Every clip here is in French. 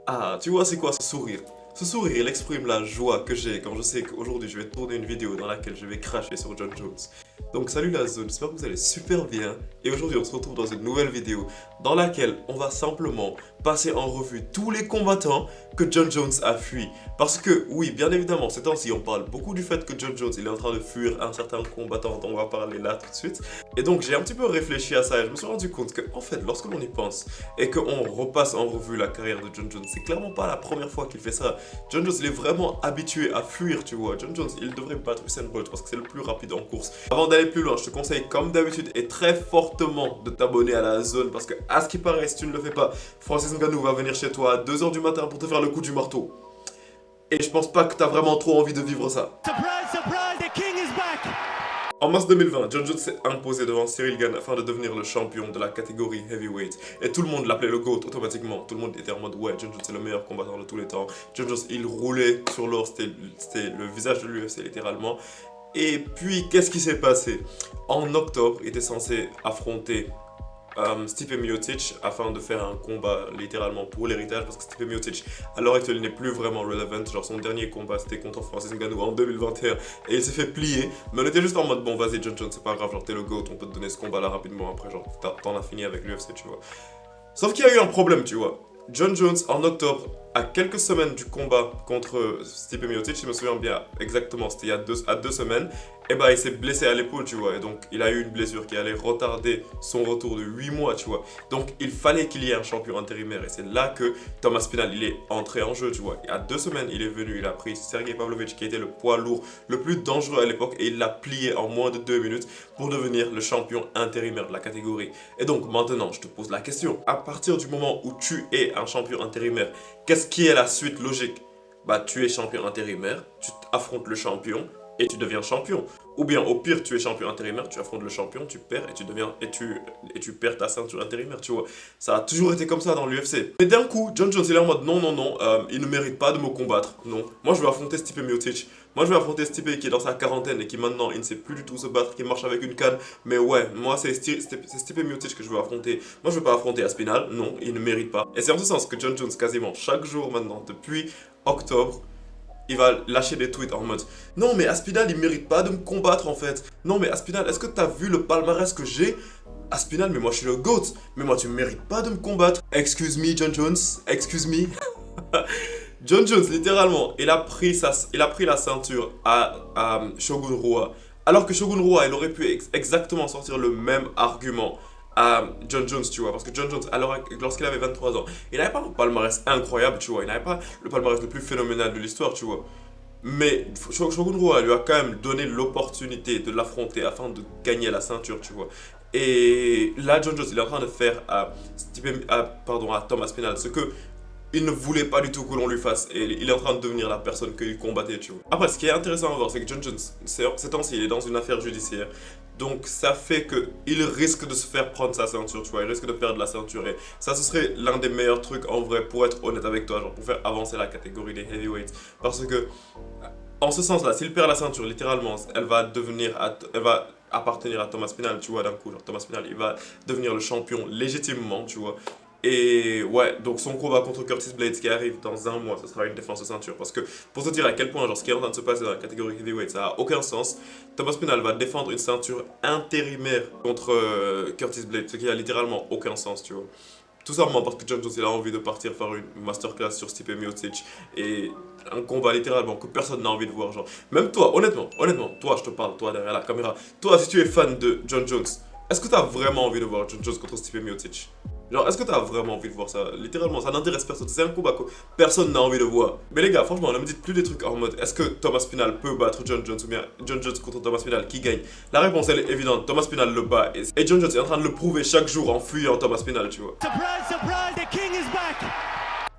Ah, tu vois, c'est quoi ce sourire? Ce sourire, il exprime la joie que j'ai quand je sais qu'aujourd'hui je vais tourner une vidéo dans laquelle je vais cracher sur Jon Jones. Donc salut la zone, j'espère que vous allez super bien. Et aujourd'hui on se retrouve dans une nouvelle vidéo dans laquelle on va simplement passer en revue tous les combattants que Jon Jones a fui. Parce que oui, bien évidemment, ces temps-ci on parle beaucoup du fait que Jon Jones il est en train de fuir un certain combattant dont on va parler là tout de suite. Et donc j'ai un petit peu réfléchi à ça et je me suis rendu compte que en fait lorsque l'on y pense et qu'on repasse en revue la carrière de Jon Jones, c'est clairement pas la première fois qu'il fait ça. Jon Jones il est vraiment habitué à fuir, tu vois. Jon Jones il devrait battre Usain Bolt parce que c'est le plus rapide en course. Avant d'aller plus loin, je te conseille comme d'habitude et très fortement de t'abonner à la zone parce que à ce qui paraît, si tu ne le fais pas, Francis Ngannou va venir chez toi à 2 h du matin pour te faire le coup du marteau. Et je pense pas que t'as vraiment trop envie de vivre ça. Surprise, surprise, the king is back! En mars 2020, Jon Jones s'est imposé devant Cyril Gane afin de devenir le champion de la catégorie heavyweight. Et tout le monde l'appelait le GOAT automatiquement. Tout le monde était en mode ouais, Jon Jones c'est le meilleur combattant de tous les temps. Jon Jones il roulait sur l'or, c'était le visage de l'UFC littéralement. Et puis qu'est-ce qui s'est passé? En octobre, il était censé affronter Stipe Miocic afin de faire un combat littéralement pour l'héritage parce que Stipe Miocic à l'heure actuelle n'est plus vraiment relevant. Genre son dernier combat c'était contre Francis Ngannou en 2021 et il s'est fait plier, mais on était juste en mode bon vas-y Jon Jones c'est pas grave, genre t'es le GOAT, on peut te donner ce combat là rapidement après, genre t'en as fini avec l'UFC, tu vois. Sauf qu'il y a eu un problème, tu vois. Jon Jones, en octobre, à quelques semaines du combat contre Stipe Miocic, je me souviens bien exactement, c'était à deux semaines, et bah il s'est blessé à l'épaule, tu vois, et donc il a eu une blessure qui allait retarder son retour de 8 mois, tu vois. Donc il fallait qu'il y ait un champion intérimaire, et c'est là que Thomas Spinal, il est entré en jeu, tu vois. Et à 2 semaines, il est venu, il a pris Sergey Pavlovich, qui était le poids lourd le plus dangereux à l'époque, et il l'a plié en moins de 2 minutes pour devenir le champion intérimaire de la catégorie. Et donc maintenant, je te pose la question, à partir du moment où tu es un champion intérimaire, qu'est-ce qui est la suite logique? Bah tu es champion intérimaire, tu affrontes le champion et tu deviens champion. Ou bien au pire tu es champion intérimaire, tu affrontes le champion, tu perds et tu perds ta ceinture intérimaire, tu vois. Ça a toujours été comme ça dans l'UFC. Mais d'un coup, Jon Jones il est en mode non, non, non, il ne mérite pas de me combattre, non. Moi je vais affronter Stipe Miocic. Moi je vais affronter Stipe qui est dans sa quarantaine et qui maintenant il ne sait plus du tout se battre, qui marche avec une canne. Mais ouais, moi c'est Stipe Miocic que je veux affronter. Moi je veux pas affronter Aspinal, non, il ne mérite pas. Et c'est en ce sens que Jon Jones quasiment chaque jour maintenant, depuis octobre, il va lâcher des tweets en mode non mais Aspinal il mérite pas de me combattre en fait. Non mais Aspinal, est-ce que t'as vu le palmarès que j'ai? Aspinal, mais moi je suis le GOAT, mais moi tu mérites pas de me combattre. Excuse me Jon Jones, excuse me. Jon Jones littéralement, il a pris la ceinture à Shogun Rua. Alors que Shogun Rua, il aurait pu exactement sortir le même argument à Jon Jones, tu vois, parce que Jon Jones, lorsqu'il avait 23 ans, il n'avait pas un palmarès incroyable, tu vois, il n'avait pas le palmarès le plus phénoménal de l'histoire, tu vois. Mais Shogun Rua lui a quand même donné l'opportunité de l'affronter afin de gagner la ceinture, tu vois. Et là, Jon Jones, il est en train de faire à Thomas Spinal ce que il ne voulait pas du tout que l'on lui fasse et il est en train de devenir la personne qu'il combattait, tu vois. Après, ce qui est intéressant à voir, c'est que Jon Jones, ces temps-ci, il est dans une affaire judiciaire. Donc ça fait qu'il risque de se faire prendre sa ceinture, tu vois, il risque de perdre la ceinture et ça ce serait l'un des meilleurs trucs en vrai pour être honnête avec toi, genre pour faire avancer la catégorie des heavyweights. Parce que, en ce sens-là, s'il perd la ceinture, littéralement, elle va appartenir à Thomas Spinal, tu vois, d'un coup, genre Thomas Spinal, il va devenir le champion légitimement, tu vois. Et ouais, donc son combat contre Curtis Blades qui arrive dans un mois, ce sera une défense de ceinture. Parce que pour te dire à quel point, genre, ce qui est en train de se passer dans la catégorie heavyweight, ça n'a aucun sens. Thomas Spinal va défendre une ceinture intérimaire contre Curtis Blades, ce qui a littéralement aucun sens, tu vois. Tout simplement parce que Jon Jones il a envie de partir faire une masterclass sur Stipe Miocic et un combat littéralement que personne n'a envie de voir, genre. Même toi, honnêtement, toi je te parle, toi derrière la caméra, toi si tu es fan de Jon Jones, est-ce que tu as vraiment envie de voir Jon Jones contre Stipe Miocic? Genre, est-ce que t'as vraiment envie de voir ça? Littéralement, ça n'intéresse personne. C'est un combat que personne n'a envie de voir. Mais les gars, franchement, ne me dites plus des trucs en mode est-ce que Thomas Spinal peut battre Jon Jones ou bien Jon Jones contre Thomas Spinal qui gagne? La réponse elle est évidente. Thomas Spinal le bat et Jon Jones est en train de le prouver chaque jour en fuyant Thomas Spinal, tu vois. Surprise, surprise, the king is back!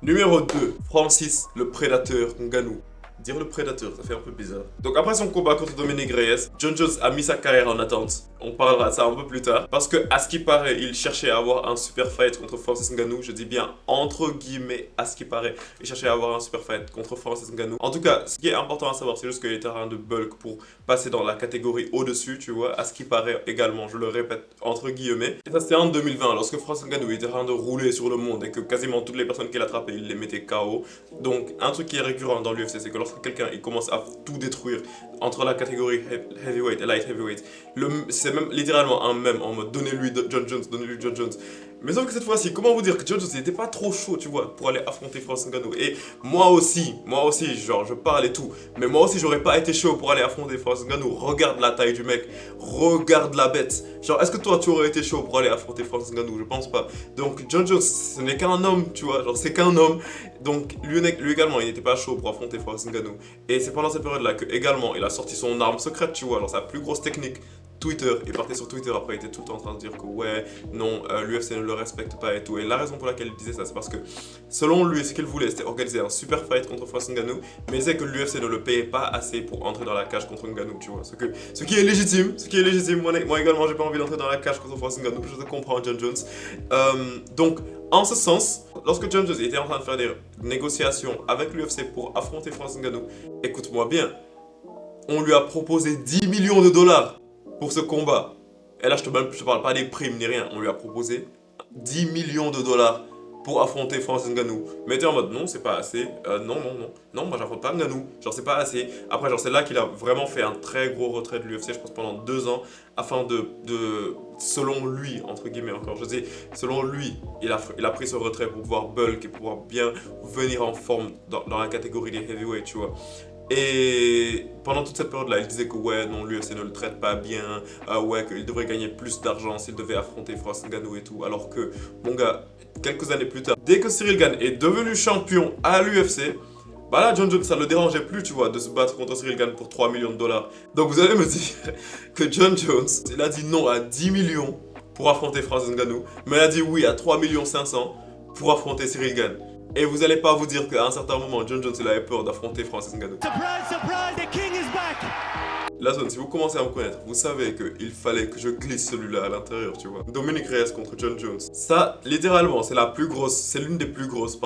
Numéro 2, Francis le prédateur Ngannou. Dire le prédateur, ça fait un peu bizarre. Donc après son combat contre Dominic Reyes, Jon Jones a mis sa carrière en attente. On parlera de ça un peu plus tard. Parce que, à ce qui paraît, il cherchait à avoir un super fight contre Francis Ngannou. Je dis bien entre guillemets, à ce qui paraît, il cherchait à avoir un super fight contre Francis Ngannou. En tout cas, ce qui est important à savoir, c'est juste qu'il était en train de bulk pour passer dans la catégorie au-dessus, tu vois. À ce qui paraît également, je le répète, entre guillemets. Et ça, c'était en 2020, lorsque Francis Ngannou était en train de rouler sur le monde et que quasiment toutes les personnes qu'il attrapait, il les mettait KO. Donc, un truc qui est récurrent dans l'UFC, c'est que lorsque quelqu'un il commence à tout détruire entre la catégorie heavyweight et light heavyweight, c'est même littéralement un mème en mode donnez-lui Jon Jones, donnez-lui Jon Jones. Mais sauf que cette fois-ci, comment vous dire que Jon Jones n'était pas trop chaud, tu vois, pour aller affronter Francis Ngannou. Et moi aussi, genre je parle et tout, mais moi aussi j'aurais pas été chaud pour aller affronter Francis Ngannou. Regarde la taille du mec, regarde la bête. Genre, est-ce que toi tu aurais été chaud pour aller affronter Francis Ngannou? Je pense pas. Donc Jon Jones, ce n'est qu'un homme, tu vois, genre c'est qu'un homme. Donc lui également, il n'était pas chaud pour affronter Francis Ngannou. Et c'est pendant cette période-là que également il a sorti son arme secrète, tu vois, genre sa plus grosse technique. Twitter, il partait sur Twitter après, il était tout le temps en train de dire que ouais, non, l'UFC ne le respecte pas et tout. Et la raison pour laquelle il disait ça, c'est parce que selon lui, ce qu'il voulait, c'était organiser un super fight contre Francis Ngannou, mais il disait que l'UFC ne le payait pas assez pour entrer dans la cage contre Ngannou, tu vois. Ce qui est légitime, moi également, j'ai pas envie d'entrer dans la cage contre Francis Ngannou, je te comprends, Jon Jones. Donc, en ce sens, lorsque Jon Jones était en train de faire des négociations avec l'UFC pour affronter Francis Ngannou, écoute-moi bien, on lui a proposé 10 millions de dollars pour ce combat. Et là, je te parle pas des primes ni rien. On lui a proposé 10 millions de dollars pour affronter Francis Ngannou. Mais t'es en mode, non, c'est pas assez. Non, moi j'affronte pas Ngannou. Genre, c'est pas assez. Après, genre, c'est là qu'il a vraiment fait un très gros retrait de l'UFC, je pense, pendant 2 ans, afin selon lui, entre guillemets encore, je dis, selon lui, il a pris ce retrait pour pouvoir bulk et pouvoir bien venir en forme dans la catégorie des heavyweights, tu vois. Et pendant toute cette période-là, il disait que ouais, non, l'UFC ne le traite pas bien, ouais, qu'il devrait gagner plus d'argent s'il devait affronter Francis Ngannou et tout. Alors que, mon gars, quelques années plus tard, dès que Ciryl Gane est devenu champion à l'UFC, bah là, Jon Jones, ça le dérangeait plus, tu vois, de se battre contre Ciryl Gane pour 3 millions de dollars. Donc vous allez me dire que Jon Jones, il a dit non à 10 millions pour affronter Francis Ngannou, mais il a dit oui à 3 500 000 pour affronter Ciryl Gane. Et vous allez pas vous dire qu'à un certain moment, Jon Jones il avait peur d'affronter Francis Ngannou. Surprise, surprise, the king is back! La zone, si vous commencez à me connaître, vous savez qu'il fallait que je glisse celui-là à l'intérieur, tu vois. Dominic Reyes contre Jon Jones. Ça, littéralement, c'est l'une des plus grosses,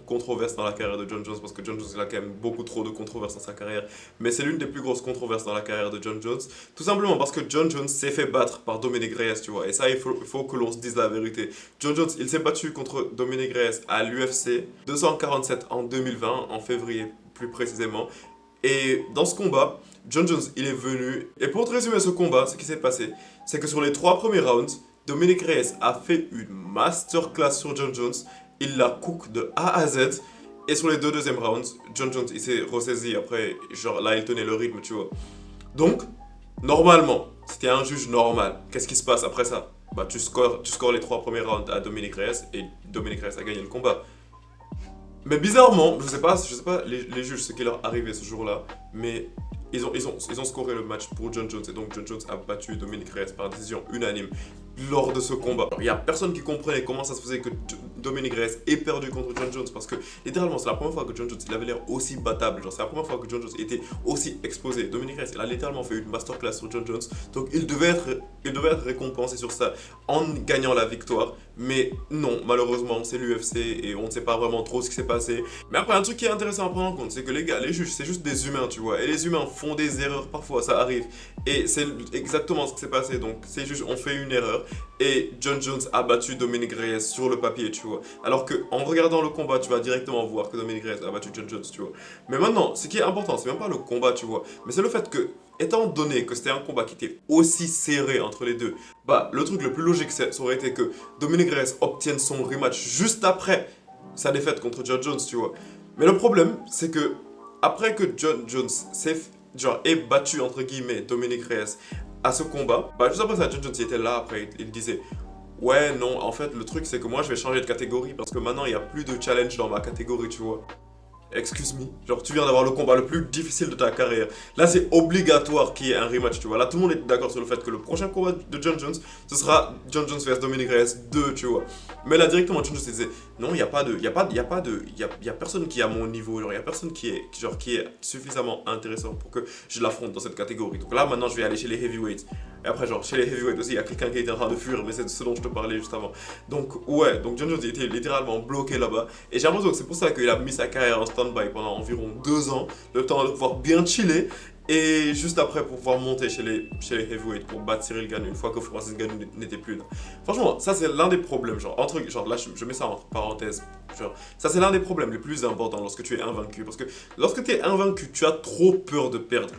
controverses dans la carrière de Jon Jones, parce que Jon Jones, il a quand même beaucoup trop de controverses dans sa carrière, mais c'est l'une des plus grosses controverses dans la carrière de Jon Jones, tout simplement parce que Jon Jones s'est fait battre par Dominic Reyes, tu vois, et ça, il faut que l'on se dise la vérité. Jon Jones, il s'est battu contre Dominic Reyes à l'UFC 247 en 2020, en février plus précisément, et dans ce combat, Jon Jones, il est venu. Et pour te résumer ce combat, ce qui s'est passé, c'est que sur les 3 premiers rounds, Dominic Reyes a fait une masterclass sur Jon Jones. Il l'a cook de A à Z. Et sur les 2 deuxièmes rounds, Jon Jones, il s'est ressaisi après. Genre là, il tenait le rythme, tu vois. Donc, normalement, c'était un juge normal. Qu'est-ce qui se passe après ça? Bah, tu scores les 3 premiers rounds à Dominic Reyes et Dominic Reyes a gagné le combat. Mais bizarrement, je sais pas les juges ce qui leur arrivait ce jour-là, mais ils ont scoré le match pour Jon Jones et donc Jon Jones a battu Dominic Reyes par décision unanime lors de ce combat. Il y a personne qui comprenait comment ça se faisait que Dominic Reyes ait perdu contre Jon Jones parce que littéralement c'est la première fois que Jon Jones il avait l'air aussi battable, genre c'est la première fois que Jon Jones était aussi exposé. Dominic Reyes il a littéralement fait une masterclass sur Jon Jones, donc il devait être récompensé sur ça en gagnant la victoire, mais non, malheureusement c'est l'UFC et on ne sait pas vraiment trop ce qui s'est passé. Mais après un truc qui est intéressant à prendre en compte, c'est que les gars, les juges c'est juste des humains, tu vois, et les humains font des erreurs parfois, ça arrive, et c'est exactement ce qui s'est passé. Donc ces juges ont fait une erreur et Jon Jones a battu Dominic Reyes sur le papier, tu vois. Alors que en regardant le combat, tu vas directement voir que Dominic Reyes a battu Jon Jones, tu vois. Mais maintenant, ce qui est important, c'est même pas le combat, tu vois, mais c'est le fait que, étant donné que c'était un combat qui était aussi serré entre les deux, bah le truc le plus logique, ça aurait été que Dominic Reyes obtienne son rematch juste après sa défaite contre Jon Jones, tu vois. Mais le problème, c'est que après que Jon Jones ait battu entre guillemets Dominic Reyes à ce combat, bah juste après ça, Jon Jones il était là après, il disait ouais non, en fait le truc c'est que moi je vais changer de catégorie parce que maintenant il n'y a plus de challenge dans ma catégorie, tu vois. excuse me, genre tu viens d'avoir le combat le plus difficile de ta carrière. Là c'est obligatoire qu'il y ait un rematch, tu vois. Là tout le monde est d'accord sur le fait que le prochain combat de John Jones, ce sera John Jones vs Dominic Reyes 2, tu vois. Mais là directement John Jones disait, non, il y a personne qui est à mon niveau, genre il y a personne qui est suffisamment intéressant pour que je l'affronte dans cette catégorie. Donc là maintenant je vais aller chez les heavyweights. Et après genre chez les heavyweights aussi, il y a quelqu'un qui était en train de fuir, mais c'est de ce dont je te parlais juste avant. Donc ouais, donc John Jones était littéralement bloqué là-bas. Et j'ai l'impression que c'est pour ça qu'il a mis sa carrière en stand-by pendant environ 2 ans, le temps de pouvoir bien chiller. Et juste après pour pouvoir monter chez les heavyweights pour battre Cyril Gane une fois que Francis Ngannou n'était plus là. Franchement, ça c'est l'un des problèmes, genre là je mets ça entre parenthèses, genre ça c'est l'un des problèmes les plus importants lorsque tu es invaincu. Parce que lorsque tu es invaincu, tu as trop peur de perdre.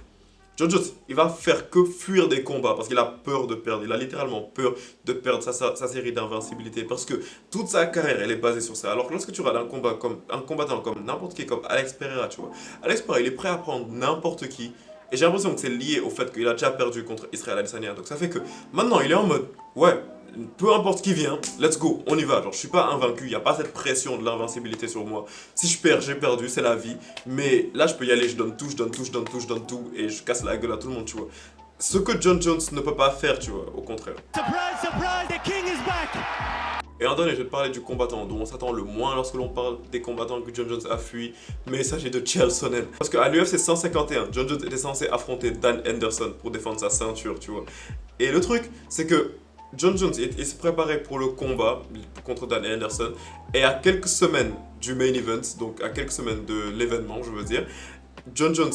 John Jones, il va faire que fuir des combats parce qu'il a peur de perdre. Il a littéralement peur de perdre sa série d'invincibilité parce que toute sa carrière, elle est basée sur ça. Alors que lorsque tu regardes un combattant comme n'importe qui, comme Alex Pereira, tu vois, Alex Pereira, il est prêt à prendre n'importe qui. Et j'ai l'impression que c'est lié au fait qu'il a déjà perdu contre Israel Adesanya. Donc ça fait que maintenant, il est en mode, ouais, peu importe qui vient, let's go, on y va. Genre, je suis pas invaincu, il n'y a pas cette pression de l'invincibilité sur moi. Si je perds, j'ai perdu, c'est la vie. Mais là, je peux y aller, je donne tout, je donne tout, je donne tout, je donne tout. Et je casse la gueule à tout le monde, tu vois. Ce que John Jones ne peut pas faire, tu vois, au contraire. Surprise, surprise, the king is back! Et en dernier, je vais te parler du combattant dont on s'attend le moins lorsque l'on parle des combattants que John Jones a fui, mais il s'agit de Chael Sonnen. Parce qu'à l'UFC 151, John Jones était censé affronter Dan Henderson pour défendre sa ceinture, tu vois. Et le truc, c'est que John Jones, il se préparait pour le combat contre Dan Henderson, et à quelques semaines du main event, donc à quelques semaines de l'événement, je veux dire, John Jones,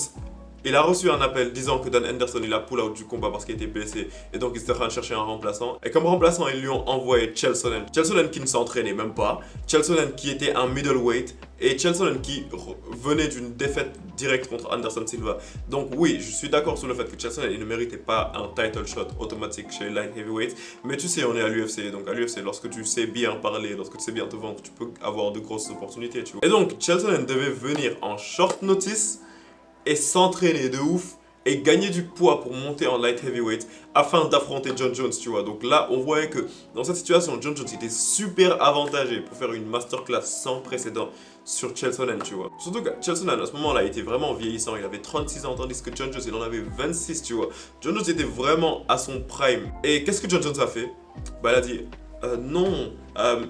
il a reçu un appel disant que Dan Henderson il a pull out du combat parce qu'il était blessé et donc il était en train de chercher un remplaçant. Et comme remplaçant, ils lui ont envoyé Chael Sonnen. Chael Sonnen qui ne s'entraînait même pas, Chael Sonnen qui était un middleweight et Chael Sonnen qui venait d'une défaite directe contre Anderson Silva. Donc oui, je suis d'accord sur le fait que Chael Sonnen il ne méritait pas un title shot automatique chez les light heavyweight, mais tu sais on est à l'UFC, donc à l'UFC lorsque tu sais bien parler, lorsque tu sais bien te vendre, tu peux avoir de grosses opportunités, tu vois. Et donc Chael Sonnen devait venir en short notice et s'entraîner de ouf et gagner du poids pour monter en light heavyweight afin d'affronter John Jones, tu vois. Donc là, on voyait que dans cette situation, John Jones était super avantagé pour faire une masterclass sans précédent sur Chael Sonnen, tu vois. Surtout que Chael Sonnen, à ce moment-là, était vraiment vieillissant. Il avait 36 ans, tandis que John Jones, il en avait 26, tu vois. John Jones était vraiment à son prime. Et qu'est-ce que John Jones a fait? Bah, il a dit... non,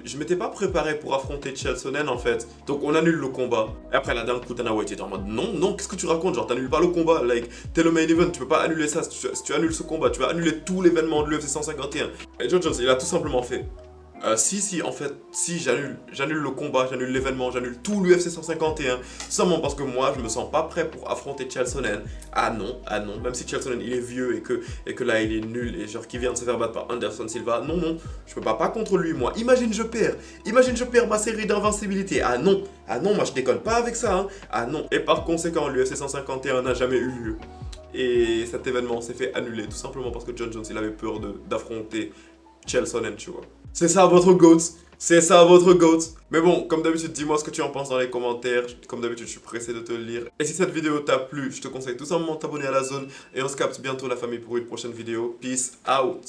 je m'étais pas préparé pour affronter Chael Sonnen en fait. Donc on annule le combat. Et après là d'un coup Dana White était en mode non, qu'est-ce que tu racontes? Genre t'annules pas le combat, like t'es le main event, tu peux pas annuler ça. Si tu annules ce combat, tu vas annuler tout l'événement de l'UFC 151. Et John Jones il a tout simplement fait. En fait, j'annule le combat, j'annule l'événement, j'annule tout l'UFC 151, seulement parce que moi, je me sens pas prêt pour affronter Chael Sonnen. Ah non, même si Chael Sonnen, il est vieux et que là, il est nul, et genre, qu'il vient de se faire battre par Anderson Silva, non, je peux pas contre lui, moi. Imagine, je perds ma série d'invincibilité. Ah non, moi, je déconne pas avec ça, hein. Ah non. Et par conséquent, l'UFC 151 n'a jamais eu lieu. Et cet événement s'est fait annuler, tout simplement parce que John Jones, il avait peur d'affronter Chael Sonnen, tu vois. C'est ça votre GOAT. C'est ça votre GOAT. Mais bon, comme d'habitude, dis-moi ce que tu en penses dans les commentaires. Comme d'habitude, je suis pressé de te le lire. Et si cette vidéo t'a plu, je te conseille tout simplement de t'abonner à la zone. Et on se capte bientôt la famille pour une prochaine vidéo. Peace out.